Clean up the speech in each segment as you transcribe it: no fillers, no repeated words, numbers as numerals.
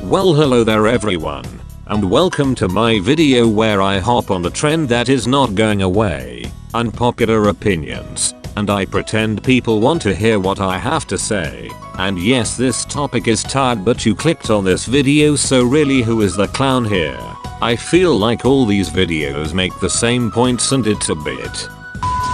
Well, hello there everyone, and welcome to my video where I hop on the trend that is not going away, unpopular opinions, and I pretend people want to hear what I have to say. And yes, this topic is tired, but you clicked on this video, so really who is the clown here? I feel like all these videos make the same points and it's a bit.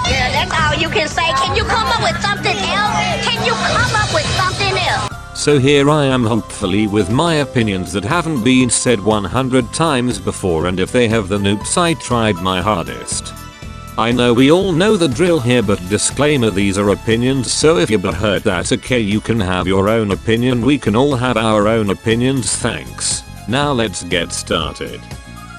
Yeah, that's all you can say. Can you come up with something else? Can you come up with something else? So here I am, hopefully with my opinions that haven't been said 100 times before, and if they have then oops, I tried my hardest. I know we all know the drill here, but disclaimer, these are opinions, so if you're hurt that's okay, you can have your own opinion, we can all have our own opinions, thanks. Now let's get started.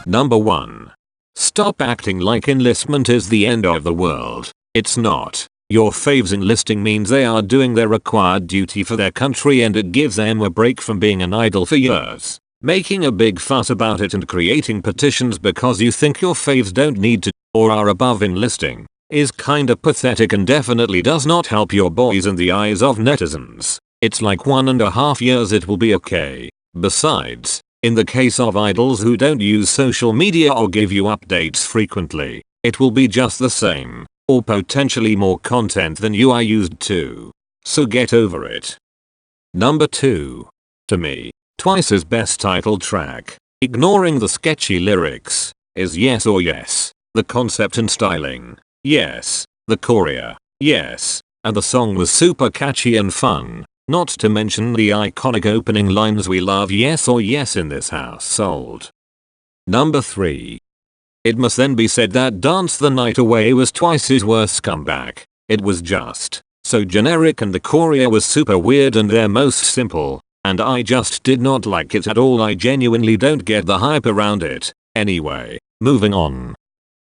Number 1. Stop acting like enlistment is the end of the world. It's not. Your faves enlisting means they are doing their required duty for their country, and it gives them a break from being an idol for years. Making a big fuss about it and creating petitions because you think your faves don't need to or are above enlisting is kinda pathetic and definitely does not help your boys in the eyes of netizens. It's like 1.5 years, it will be okay. Besides, in the case of idols who don't use social media or give you updates frequently, it will be just the same, or potentially more content than you are used to. So get over it. Number 2. To me, Twice's best title track, ignoring the sketchy lyrics, is Yes or Yes. The concept and styling, yes. The choreo, yes. And the song was super catchy and fun. Not to mention the iconic opening lines, "We love yes or yes in this household." Number 3. It must then be said that Dance the Night Away was Twice's worst comeback. It was just so generic and the choreo was super weird and their most simple, and I just did not like it at all. I genuinely don't get the hype around it. Anyway, moving on.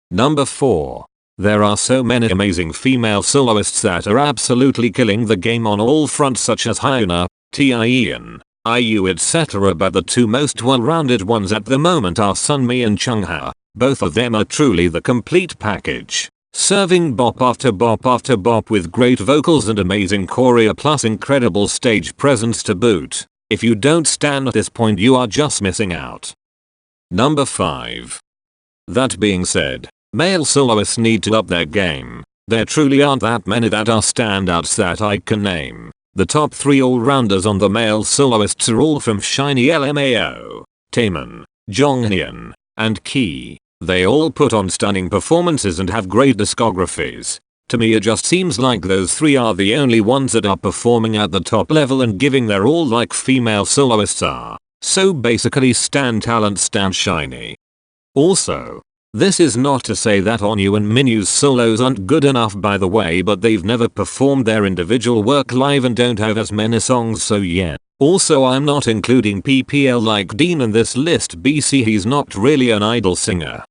Number 4. There are so many amazing female soloists that are absolutely killing the game on all fronts, such as Hyuna, Taeyeon, IU etc, but the two most well-rounded ones at the moment are Sunmi and Chungha. Both of them are truly the complete package, serving bop after bop after bop with great vocals and amazing choreo plus incredible stage presence to boot. If you don't stan at this point, you are just missing out. Number 5. That being said, male soloists need to up their game. There truly aren't that many that are standouts that I can name. The top 3 all-rounders on the male soloists are all from SHINee LMAO, Taemin, Jonghyun, and Key. They all put on stunning performances and have great discographies. To me it just seems like those 3 are the only ones that are performing at the top level and giving their all like female soloists are. So basically stan talent, stan SHINee. Also, this is not to say that Onyu and Minu's solos aren't good enough, by the way, but they've never performed their individual work live and don't have as many songs, so yeah. Also, I'm not including PPL like Dean in this list, BC he's not really an idol singer.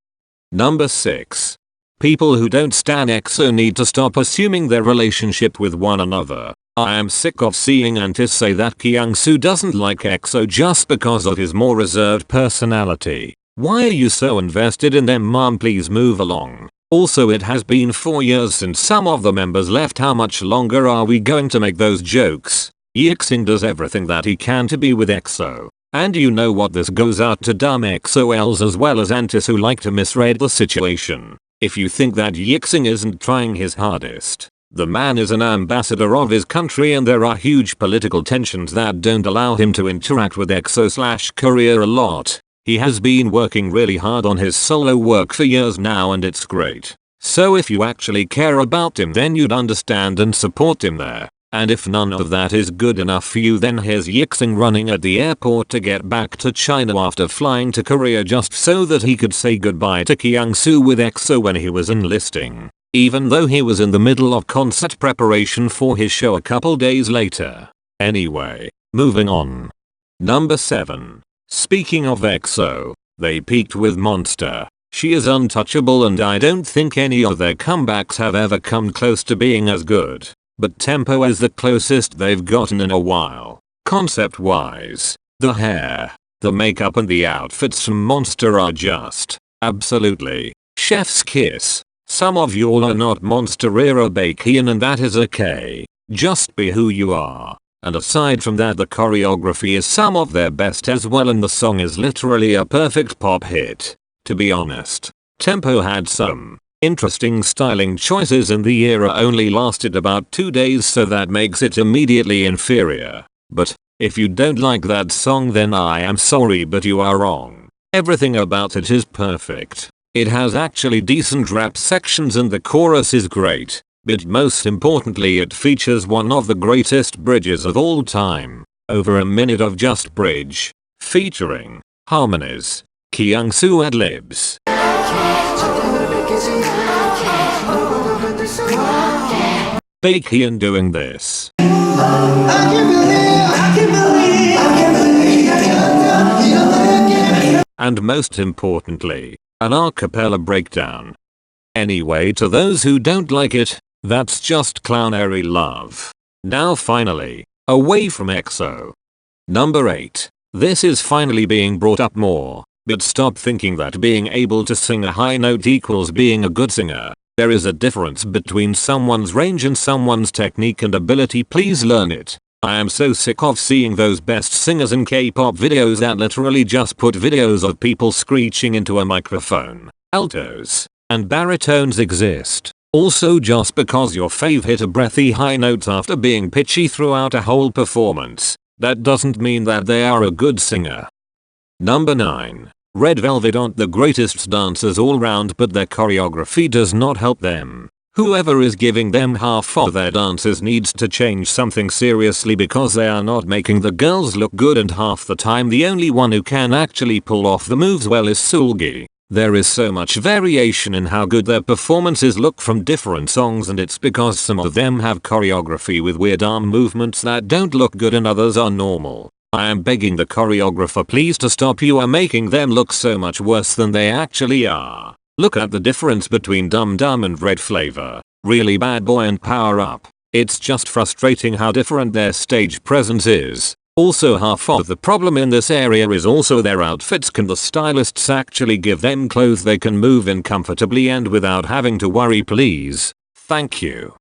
Number 6. People who don't stan EXO need to stop assuming their relationship with one another. I am sick of seeing Antis say that Kyungsoo doesn't like EXO just because of his more reserved personality. Why are you so invested in them, mom? Please move along. Also, it has been 4 years since some of the members left. How much longer are we going to make those jokes? Yixing does everything that he can to be with EXO. And you know what, this goes out to dumb EXOLs as well as Antis who like to misread the situation. If you think that Yixing isn't trying his hardest, the man is an ambassador of his country and there are huge political tensions that don't allow him to interact with EXO/Korea a lot. He has been working really hard on his solo work for years now and it's great. So if you actually care about him, then you'd understand and support him there. And if none of that is good enough for you, then here's Yixing running at the airport to get back to China after flying to Korea just so that he could say goodbye to Kyungsoo with EXO when he was enlisting. Even though he was in the middle of concert preparation for his show a couple days later. Anyway, moving on. Number 7. Speaking of EXO, they peaked with Monster. She is untouchable and I don't think any of their comebacks have ever come close to being as good. But Tempo is the closest they've gotten in a while. Concept wise, the hair, the makeup and the outfits from Monster are just absolutely chef's kiss. Some of y'all are not Monster era Baekhyun and that is okay. Just be who you are. And aside from that, the choreography is some of their best as well, and the song is literally a perfect pop hit. To be honest, Tempo had some interesting styling choices, and the era only lasted about 2 days, so that makes it immediately inferior. But if you don't like that song, then I am sorry, but you are wrong. Everything about it is perfect. It has actually decent rap sections and the chorus is great. But most importantly, it features one of the greatest bridges of all time. Over a minute of just bridge. Featuring harmonies, Kyungsu ad-libs. Baekhyun doing this. And most importantly, an a cappella breakdown. Anyway, to those who don't like it, that's just clownery love. Now finally, away from EXO. Number 8. This is finally being brought up more, but stop thinking that being able to sing a high note equals being a good singer. There is a difference between someone's range and someone's technique and ability. Please learn it. I am so sick of seeing those best singers in K-pop videos that literally just put videos of people screeching into a microphone. Altos and baritones exist. Also, just because your fave hit a breathy high note after being pitchy throughout a whole performance, that doesn't mean that they are a good singer. Number 9. Red Velvet aren't the greatest dancers all round, but their choreography does not help them. Whoever is giving them half of their dances needs to change something seriously, because they are not making the girls look good, and half the time the only one who can actually pull off the moves well is Seulgi. There is so much variation in how good their performances look from different songs, and it's because some of them have choreography with weird arm movements that don't look good and others are normal. I am begging the choreographer please to stop. You are making them look so much worse than they actually are. Look at the difference between Dum Dum and Red Flavor, Really Bad Boy and Power Up. It's just frustrating how different their stage presence is. Also, half of the problem in this area is also their outfits. Can the stylists actually give them clothes they can move in comfortably and without having to worry, please? Thank you.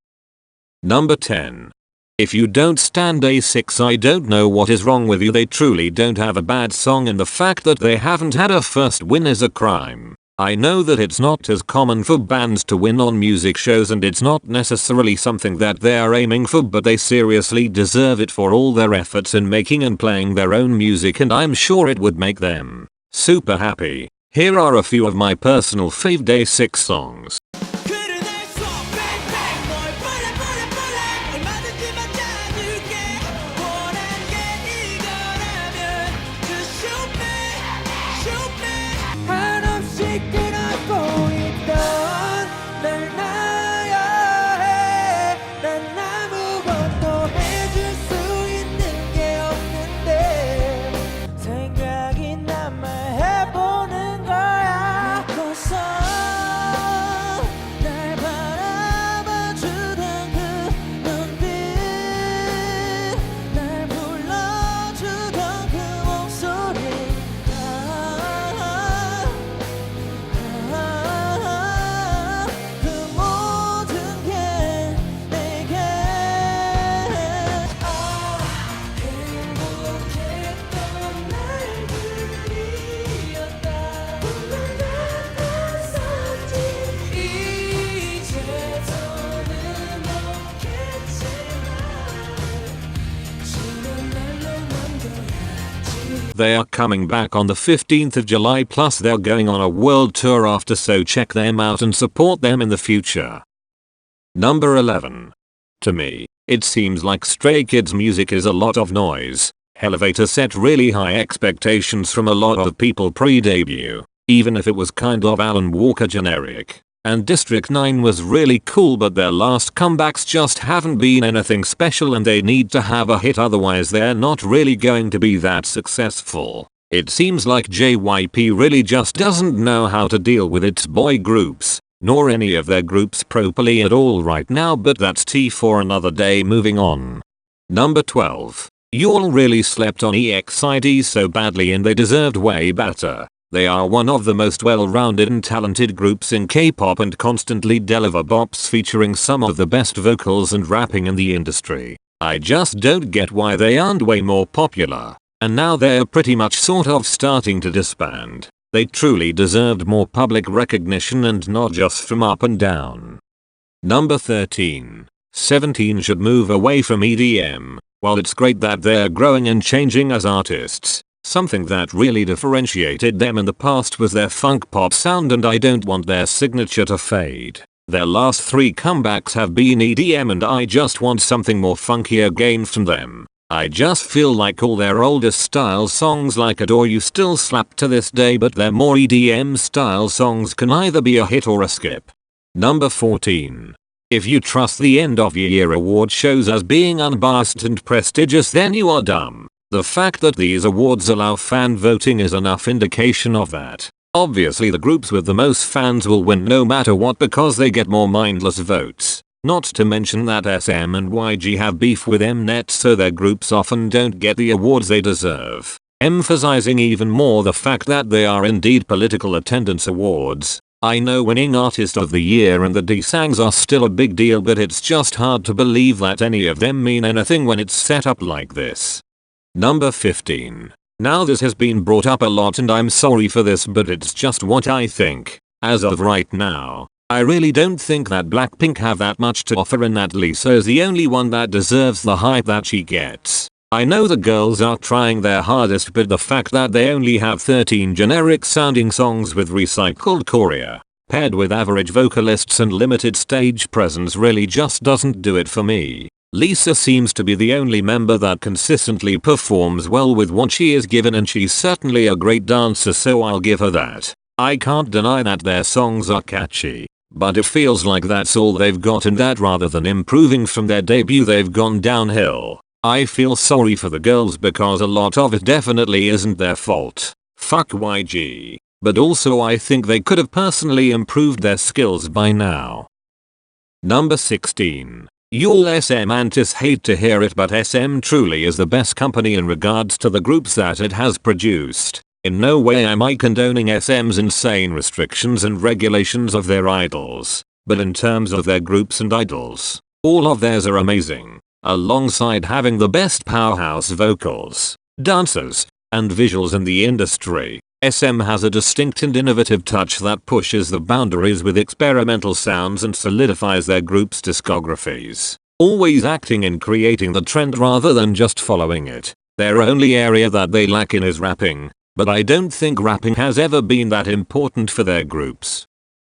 Number 10. If you don't stand A6, I don't know what is wrong with you. They truly don't have a bad song, and the fact that they haven't had a first win is a crime. I know that it's not as common for bands to win on music shows, and it's not necessarily something that they are aiming for, but they seriously deserve it for all their efforts in making and playing their own music, and I'm sure it would make them super happy. Here are a few of my personal fave A6 songs. They are coming back on the 15th of July, plus they're going on a world tour after, so check them out and support them in the future. Number 11. To me, it seems like Stray Kids music is a lot of noise. Elevator set really high expectations from a lot of people pre-debut, even if it was kind of Alan Walker generic. And District 9 was really cool, but their last comebacks just haven't been anything special, and they need to have a hit, otherwise they're not really going to be that successful. It seems like JYP really just doesn't know how to deal with its boy groups, nor any of their groups properly at all right now, but that's tea for another day. Moving on. Number 12. You all really slept on EXID so badly, and they deserved way better. They are one of the most well-rounded and talented groups in K-pop and constantly deliver bops featuring some of the best vocals and rapping in the industry. I just don't get why they aren't way more popular. And now they're pretty much sort of starting to disband. They truly deserved more public recognition and not just from up and down. Number 13. 17 should move away from EDM. While it's great that they're growing and changing as artists, something that really differentiated them in the past was their funk pop sound, and I don't want their signature to fade. Their last 3 comebacks have been EDM and I just want something more funky again from them. I just feel like all their older style songs like Adore You still slap to this day, but their more EDM style songs can either be a hit or a skip. Number 14. If you trust the end of year award shows as being unbiased and prestigious, then you are dumb. The fact that these awards allow fan voting is enough indication of that. Obviously the groups with the most fans will win no matter what because they get more mindless votes. Not to mention that SM and YG have beef with Mnet, so their groups often don't get the awards they deserve. Emphasizing even more the fact that they are indeed political attendance awards. I know winning Artist of the Year and the D-Sangs are still a big deal, but it's just hard to believe that any of them mean anything when it's set up like this. Number 15. Now this has been brought up a lot and I'm sorry for this, but it's just what I think. As of right now, I really don't think that Blackpink have that much to offer and that Lisa is the only one that deserves the hype that she gets. I know the girls are trying their hardest, but the fact that they only have 13 generic sounding songs with recycled choreo, paired with average vocalists and limited stage presence really just doesn't do it for me. Lisa seems to be the only member that consistently performs well with what she is given, and she's certainly a great dancer, so I'll give her that. I can't deny that their songs are catchy, but it feels like that's all they've got, and that rather than improving from their debut they've gone downhill. I feel sorry for the girls because a lot of it definitely isn't their fault. Fuck YG. But also I think they could have personally improved their skills by now. Number 16. Y'all SM antis hate to hear it, but SM truly is the best company in regards to the groups that it has produced. In no way am I condoning SM's insane restrictions and regulations of their idols, but in terms of their groups and idols, all of theirs are amazing. Alongside having the best powerhouse vocals, dancers, and visuals in the industry, SM has a distinct and innovative touch that pushes the boundaries with experimental sounds and solidifies their group's discographies, always acting in creating the trend rather than just following it. Their only area that they lack in is rapping, but I don't think rapping has ever been that important for their groups.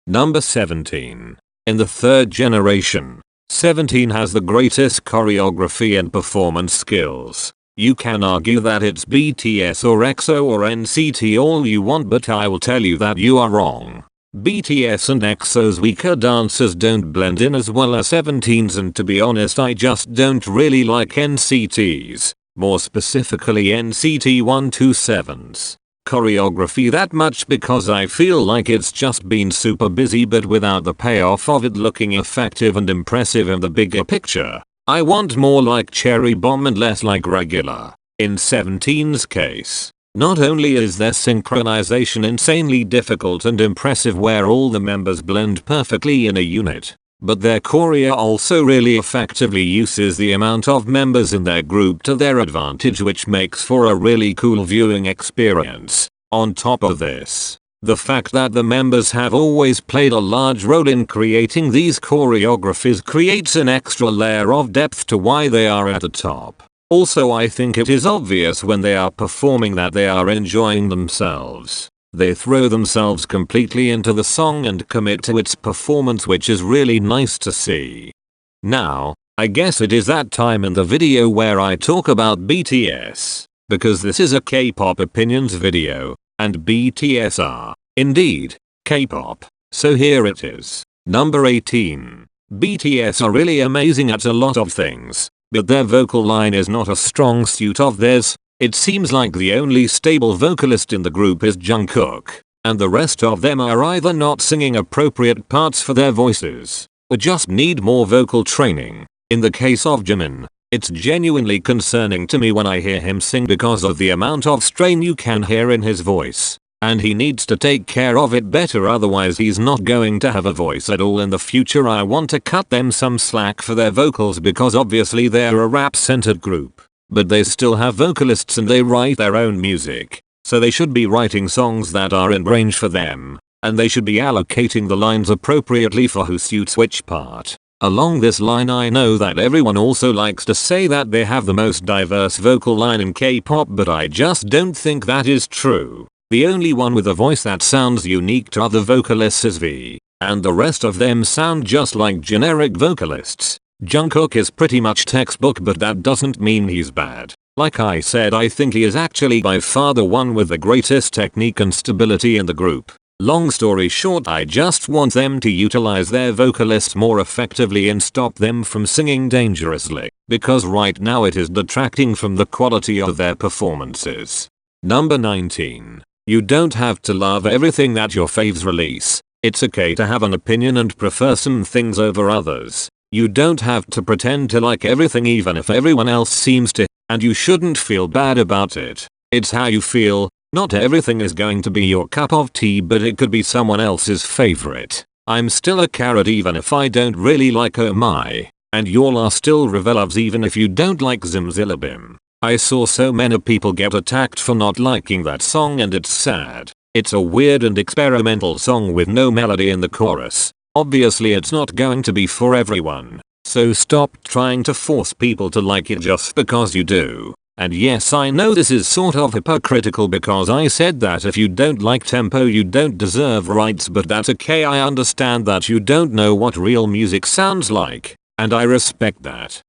Number 17. In the third generation, 17 has the greatest choreography and performance skills. You can argue that it's BTS or EXO or NCT all you want, but I will tell you that you are wrong. BTS and EXO's weaker dancers don't blend in as well as 17's, and to be honest I just don't really like NCT's, more specifically NCT 127's choreography that much because I feel like it's just been super busy but without the payoff of it looking effective and impressive in the bigger picture. I want more like Cherry Bomb and less like regular. In 17's case, not only is their synchronization insanely difficult and impressive where all the members blend perfectly in a unit, but their choreo also really effectively uses the amount of members in their group to their advantage, which makes for a really cool viewing experience. On top of this, the fact that the members have always played a large role in creating these choreographies creates an extra layer of depth to why they are at the top. Also I think it is obvious when they are performing that they are enjoying themselves. They throw themselves completely into the song and commit to its performance, which is really nice to see. Now, I guess it is that time in the video where I talk about BTS, because this is a K-pop opinions video. And BTS are, indeed, K-pop. So here it is. Number 18. BTS are really amazing at a lot of things, but their vocal line is not a strong suit of theirs. It seems like the only stable vocalist in the group is Jungkook, and the rest of them are either not singing appropriate parts for their voices, or just need more vocal training. In the case of Jimin, it's genuinely concerning to me when I hear him sing because of the amount of strain you can hear in his voice. and he needs to take care of it better, otherwise he's not going to have a voice at all in the future. I want to cut them some slack for their vocals because obviously they're a rap centered group, but they still have vocalists and they write their own music, so they should be writing songs that are in range for them, and they should be allocating the lines appropriately for who suits which part. Along this line, I know that everyone also likes to say that they have the most diverse vocal line in K-pop, but I just don't think that is true. The only one with a voice that sounds unique to other vocalists is V, and the rest of them sound just like generic vocalists. Jungkook is pretty much textbook, but that doesn't mean he's bad. Like I said, I think he is actually by far the one with the greatest technique and stability in the group. Long story short, I just want them to utilize their vocalists more effectively and stop them from singing dangerously, because right now it is detracting from the quality of their performances. Number 19. You don't have to love everything that your faves release. It's okay to have an opinion and prefer some things over others. You don't have to pretend to like everything even if everyone else seems to, and you shouldn't feel bad about it. It's how you feel. Not everything is going to be your cup of tea, but it could be someone else's favorite. I'm still a carrot even if I don't really like Oh My, and y'all are still Revelovs even if you don't like Zimzillabim. I saw so many people get attacked for not liking that song and it's sad. It's a weird and experimental song with no melody in the chorus. Obviously it's not going to be for everyone, so stop trying to force people to like it just because you do. And yes, I know this is sort of hypocritical because I said that if you don't like tempo you don't deserve rights, but that's okay. I understand that you don't know what real music sounds like, and I respect that.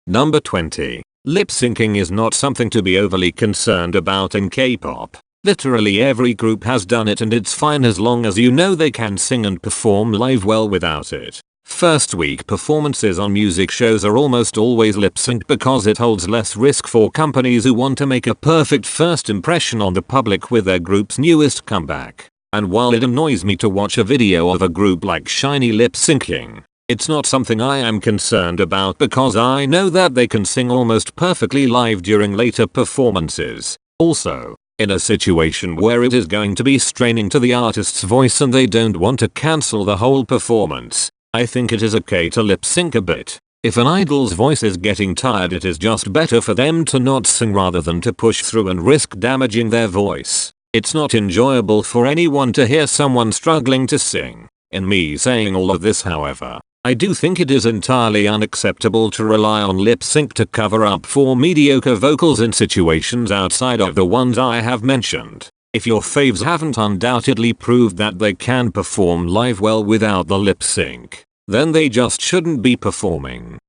Number 20. Lip syncing is not something to be overly concerned about in K-pop. Literally every group has done it and it's fine as long as you know they can sing and perform live well without it. First week performances on music shows are almost always lip synced because it holds less risk for companies who want to make a perfect first impression on the public with their group's newest comeback. And while it annoys me to watch a video of a group like SHINee lip syncing, it's not something I am concerned about because I know that they can sing almost perfectly live during later performances. Also, in a situation where it is going to be straining to the artist's voice and they don't want to cancel the whole performance, I think it is okay to lip sync a bit. If an idol's voice is getting tired, it is just better for them to not sing rather than to push through and risk damaging their voice. It's not enjoyable for anyone to hear someone struggling to sing. In me saying all of this, however, I do think it is entirely unacceptable to rely on lip sync to cover up for mediocre vocals in situations outside of the ones I have mentioned. If your faves haven't undoubtedly proved that they can perform live well without the lip sync, then they just shouldn't be performing.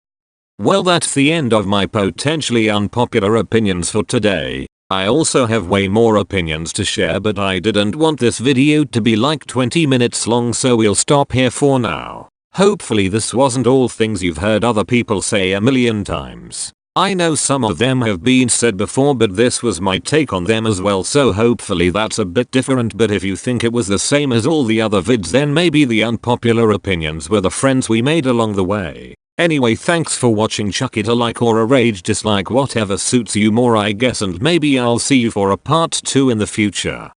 Well, that's the end of my potentially unpopular opinions for today. I also have way more opinions to share, but I didn't want this video to be like 20 minutes long, so we'll stop here for now. Hopefully this wasn't all things you've heard other people say a million times. I know some of them have been said before, but this was my take on them as well, so hopefully that's a bit different. But if you think it was the same as all the other vids, then maybe the unpopular opinions were the friends we made along the way. Anyway, thanks for watching. Chuck it a like or a rage dislike, whatever suits you more I guess, and maybe I'll see you for a part 2 in the future.